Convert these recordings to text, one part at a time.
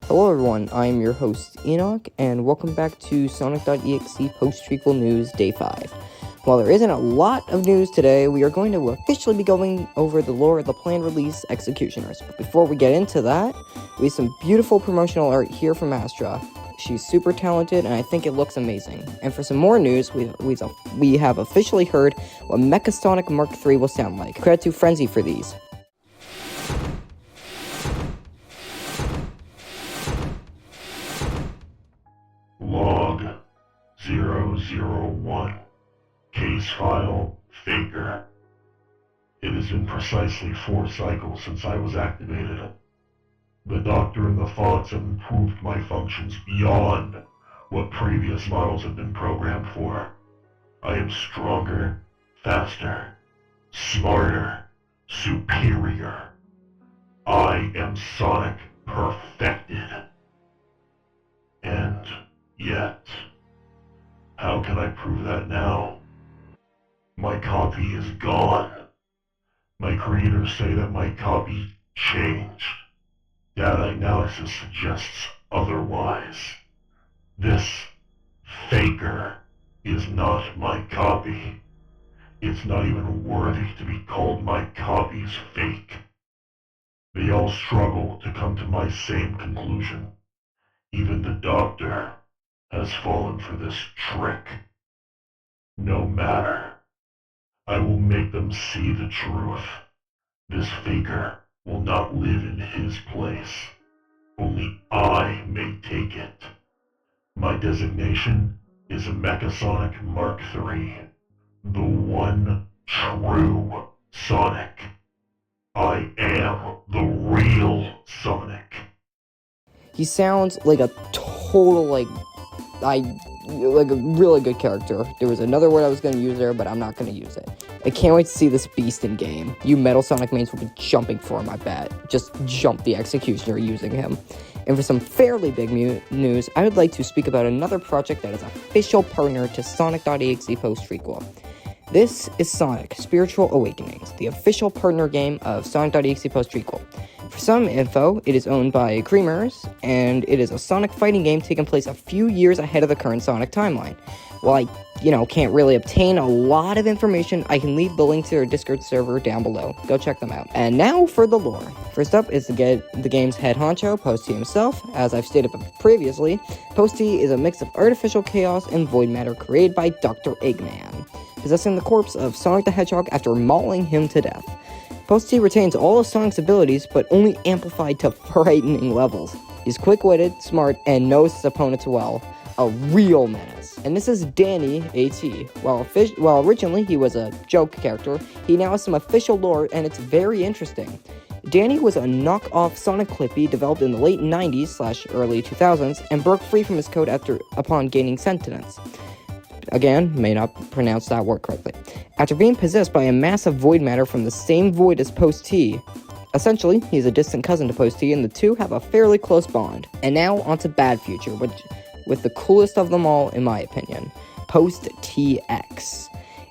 Hello everyone, I'm your host Enoch, and welcome back to Sonic.EXE post-Trequel news day 5. While there isn't a lot of news today, we are going to officially be going over the lore of the planned release Executioners. But before we get into that, we have some beautiful promotional art here from Astra. She's super talented, and I think it looks amazing. And for some more news, we have officially heard what Mecha Sonic Mark III will sound like. Credit to Frenzy for these. Log 001. Case file Faker. It has been precisely 4 cycles since I was activated. The Doctor and the Fonts have improved my functions beyond what previous models have been programmed for. I am stronger, faster, smarter, superior. I am Sonic perfected. And yet, how can I prove that now? My copy is gone. My creators say that my copy changed. Data analysis suggests otherwise. This Faker is not my copy. It's not even worthy to be called my copy's fake. They all struggle to come to my same conclusion. Even the Doctor has fallen for this trick. No matter. I will make them see the truth. This Faker will not live in his place. Only I may take it. My designation is a Mechasonic Mark III. The one true Sonic. I am the real Sonic. He sounds like a total, like a really good character. There was another word I was going to use there, but I'm not going to use it. I can't wait to see this beast in game. You Metal Sonic mains will be jumping for him, I bet. Just jump the Executioner using him. And for some fairly big news, I would like to speak about another project that is official partner to Sonic.EXE post-Trequel. This is Sonic Spiritual Awakenings, the official partner game of Sonic.EXE post-Trequel. For some info, it is owned by Creamers, and it is a Sonic fighting game taking place a few years ahead of the current Sonic timeline. While I, can't really obtain a lot of information, I can leave the link to their Discord server down below. Go check them out. And now for the lore. First up is the game's head honcho, Posty himself. As I've stated previously, Posty is a mix of artificial chaos and void matter created by Dr. Eggman, possessing the corpse of Sonic the Hedgehog after mauling him to death. Posty retains all of Sonic's abilities, but only amplified to frightening levels. He's quick-witted, smart, and knows his opponents well. A real menace. And this is Danny, A.T. While originally he was a joke character, he now has some official lore, and it's very interesting. Danny was a knockoff Sonic Clippy developed in the late 90s/early 2000s, and broke free from his code upon gaining sentience. Again, may not pronounce that word correctly. After being possessed by a massive void matter from the same void as Post-T. Essentially, he's a distant cousin to Post-T, and the two have a fairly close bond. And now, onto Bad Future, with the coolest of them all, in my opinion, Post-TX.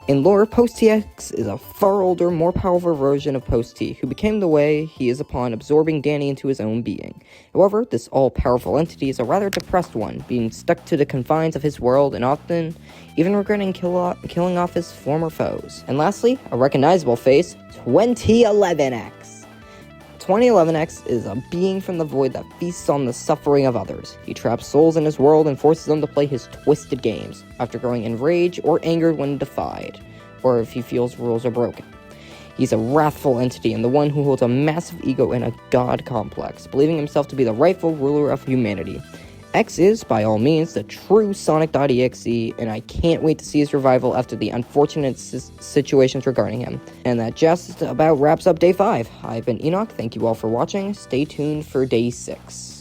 In lore, Post-TX is a far older, more powerful version of Post-T, who became the way he is upon absorbing Danny into his own being. However, this all-powerful entity is a rather depressed one, being stuck to the confines of his world and often even regretting killing off his former foes. And lastly, a recognizable face, 2011X. 2011X is a being from the void that feasts on the suffering of others. He traps souls in his world and forces them to play his twisted games, after growing enraged or angered when defied, or if he feels rules are broken. He's a wrathful entity and the one who holds a massive ego and a god complex, believing himself to be the rightful ruler of humanity. X is, by all means, the true Sonic.EXE, and I can't wait to see his revival after the unfortunate situations regarding him. And that just about wraps up Day 5. I've been Enoch, thank you all for watching, stay tuned for Day 6.